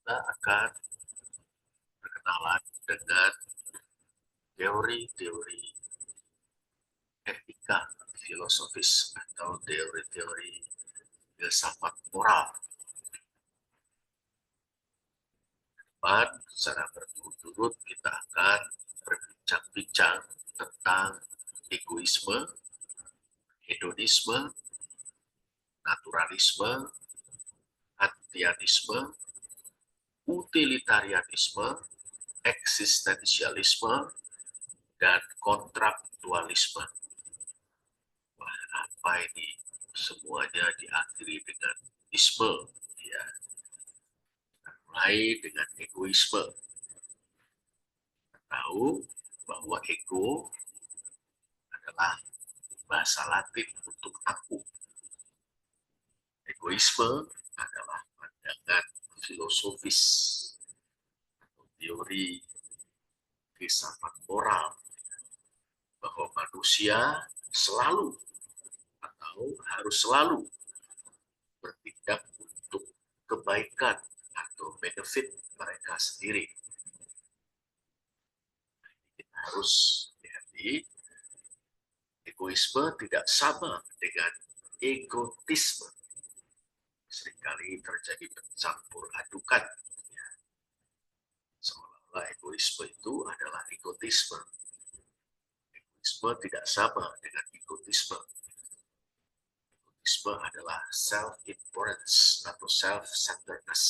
kita akan berkenalan dengan teori-teori etika filosofis atau teori-teori filsafat moral. Dan secara berturut-turut kita akan berbincang-bincang tentang egoisme, hedonisme, naturalisme, antianisme, utilitarianisme, eksistensialisme, dan kontraktualisme. Wah, apa ini? Semuanya diakhiri dengan isme. Ya. Mulai dengan egoisme. Kita tahu bahwa ego adalah bahasa Latin untuk aku. Egoisme adalah pandangan filosofis atau teori filsafat moral bahwa manusia selalu atau harus selalu bertindak untuk kebaikan atau benefit mereka sendiri. Kita harus hati-hati, egoisme tidak sama dengan egotisme. Seringkali terjadi pencampur adukan. Seolah-olah egoisme itu adalah egotisme. Egoisme tidak sama dengan egotisme. Egoisme adalah self-importance atau self-centeredness.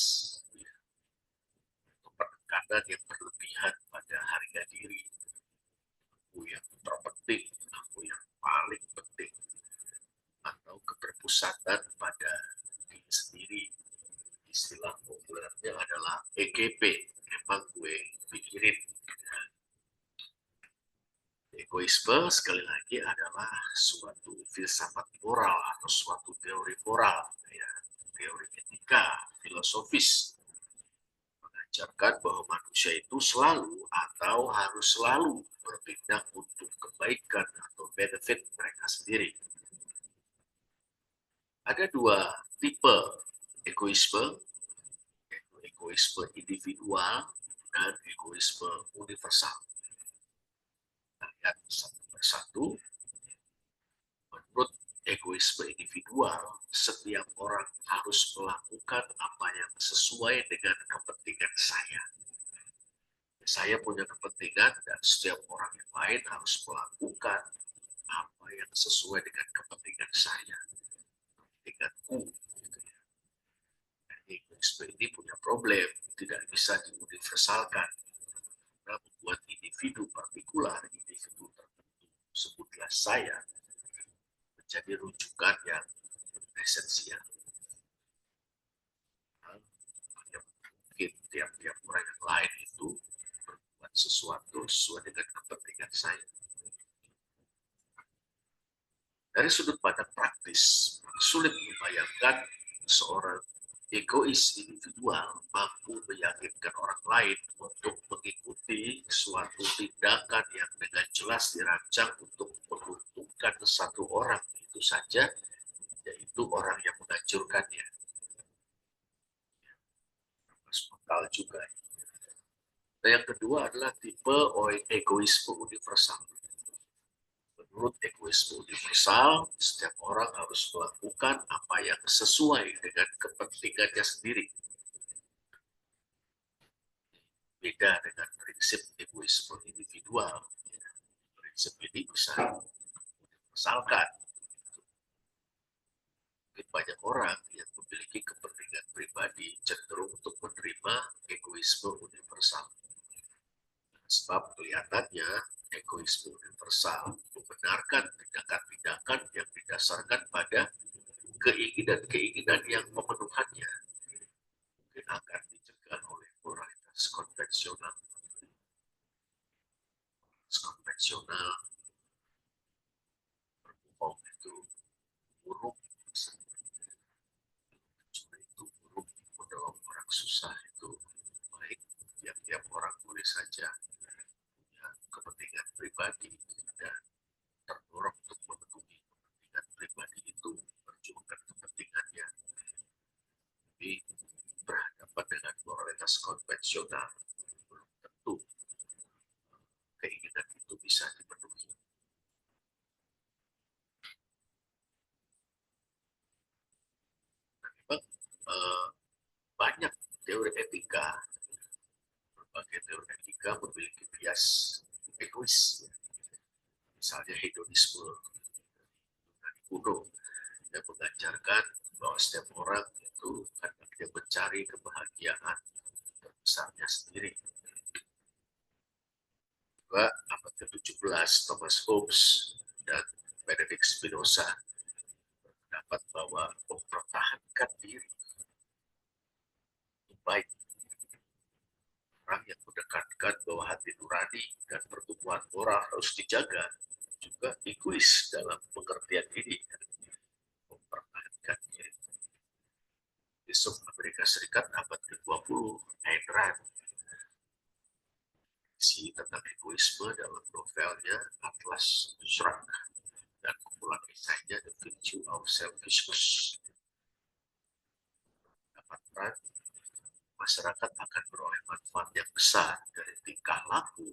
Penekanan yang berlebihan pada harga diri. Aku yang terpenting, aku yang paling penting. Atau keterpusatan pada diri sendiri. Istilah populernya adalah EGP. Emang gue pikirin. Egoisme sekali lagi adalah suatu filsafat moral atau suatu teori moral, ya, teori etika, filosofis, mengajarkan bahwa manusia itu selalu atau harus selalu bertindak untuk kebaikan atau benefit mereka sendiri. Ada dua tipe egoisme, yaitu egoisme individual dan egoisme universal. Kita lihat satu persatu. Menurut egoisme individual, setiap orang harus melakukan apa yang sesuai dengan kepentingan saya. Saya punya kepentingan dan setiap orang yang lain harus melakukan apa yang sesuai dengan kepentingan saya, kepentinganku. Gitu ya. Egoisme ini punya problem, tidak bisa diuniversalkan. Karena membuat individu partikular, individu tertentu, sebutlah saya, menjadi rujukan yang esensial. Mungkin tiap-tiap orang yang lain itu berbuat sesuatu sesuai dengan kepentingan saya. Dari sudut pandang praktis, sulit membayangkan seorang egois individual mampu meyakinkan orang lain untuk mengikuti suatu tindakan yang dengan jelas dirancang untuk menguntungkan satu orang itu saja, yaitu orang yang menghancurkannya. Mental juga. Nah, yang kedua adalah tipe egoisme universal. Menurut egoisme universal, setiap orang harus melakukan apa yang sesuai dengan kepentingannya sendiri. Beda dengan prinsip egoisme individual. Prinsip ini bisa universalkan. Mungkin banyak orang yang memiliki kepentingan pribadi cenderung untuk menerima egoisme universal. Sebab kelihatannya egoisme universal membenarkan tindakan-tindakan yang didasarkan pada keinginan-keinginan yang memenuhannya. Mungkin akan dicegah oleh moralitas konvensional. Konvensional berbohong itu buruk, itu buruk, menolong orang susah itu baik. Tiap-tiap orang boleh saja punya kepentingan pribadi dan terdorong untuk memenuhi kepentingan pribadi itu, berjuangkan kepentingannya. Tapi berhadapan dengan moralitas konvensional, belum tentu keinginan itu bisa dipenuhi. Memang banyak teori etika, berbagai teori etika memiliki bias egois, misalnya hedonisme dari kuno yang mengajarkan bahwa setiap orang itu hendaknya mencari kebahagiaan terbesarnya sendiri. Juga abad ke-17 Thomas Hobbes dan Benedict Spinoza berpendapat bahwa mempertahankan diri itu baik. Orang yang menekankan bahwa hati nurani dan pertumbuhan moral harus dijaga juga egois dalam pengertian ini, mempertahankan diri. Besok Amerika Serikat abad ke-20, Ayn Rand tentang egoisme dalam novelnya Atlas Shrugged dan kumpulan esainya The Virtue of Selfishness. Dapat masyarakat akan beroleh manfaat yang besar dari tingkah laku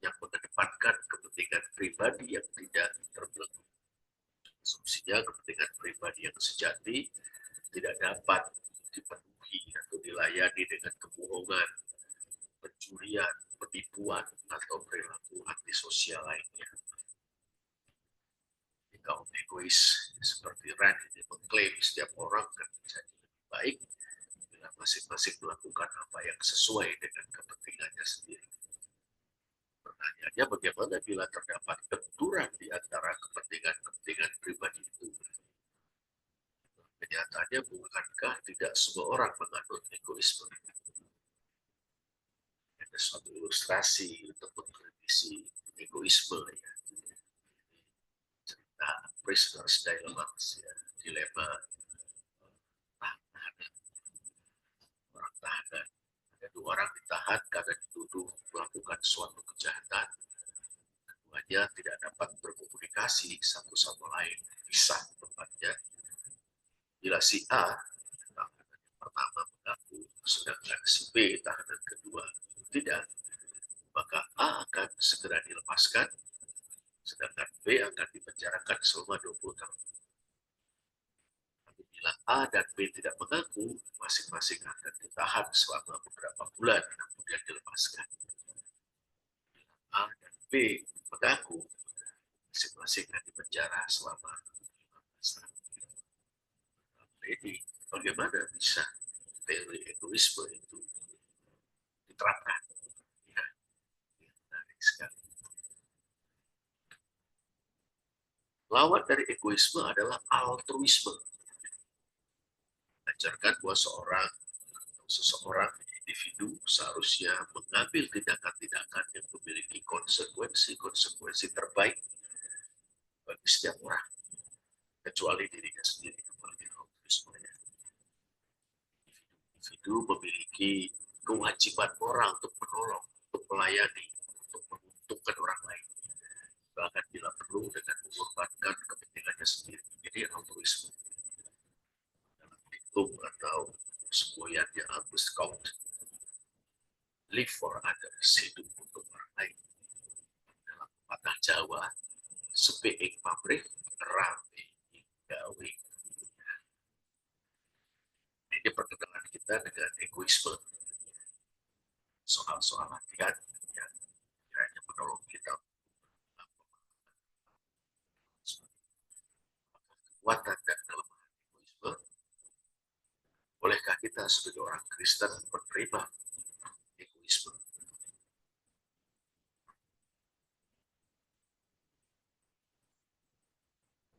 yang mengedepankan kepentingan pribadi yang tidak terbelenggu. Asumsinya kepentingan pribadi yang sejati tidak dapat dipenuhi atau dilayani dengan kebohongan, pencurian, penipuan, atau perilaku antisosial lainnya. Kaum egois seperti Rand ini mengklaim setiap orang akan menjadi lebih baik bila masing-masing melakukan apa yang sesuai dengan kepentingannya sendiri. Pertanyaannya bagaimana bila terdapat benturan di antara kepentingan-kepentingan pribadi itu? Kenyataannya bukankah tidak semua orang menganut egoisme? Ada suatu ilustrasi untuk mengkritisi egoisme ya. Cerita Prisoner's Dilemma, ya, dilema tahanan. Orang tahanan. Ada dua orang ditahan karena dituduh melakukan suatu kejahatan. Keduanya tidak dapat berkomunikasi satu sama lain, pisah tempatnya. Bila si A, tahanan pertama mengaku, sedangkan si B, tahanan kedua, tidak, maka A akan segera dilepaskan, sedangkan B akan dipenjarakan selama 20 tahun. Tapi bila A dan B tidak mengaku, masing-masing akan ditahan selama beberapa bulan, kemudian dilepaskan. A dan B mengaku, masing-masing akan dipenjara selama 15 tahun. Jadi, bagaimana bisa teori egoisme itu diterapkan? Ya, menarik sekali. Lawan dari egoisme adalah altruisme. Mengajarkan bahwa seseorang individu seharusnya mengambil tindakan-tindakan yang memiliki konsekuensi terbaik bagi setiap orang, kecuali dirinya sendiri. Individu memiliki kewajiban moral untuk menolong, untuk melayani, untuk menguntungkan orang lain, bahkan bila perlu dengan mengorbankan kepentingannya sendiri. Jadi altruisme dalam hitung atau semboyannya Albus Count, live for others, hidup untuk orang lain. Dalam patah Jawa, sepi ing pabrik, rame gawe. Ini perkenalan kita dengan egoisme, soal-soal latihan yang kiranya menolong kita. Kekuatan dan kelemahan egoisme. Bolehkah kita sebagai orang Kristen menerima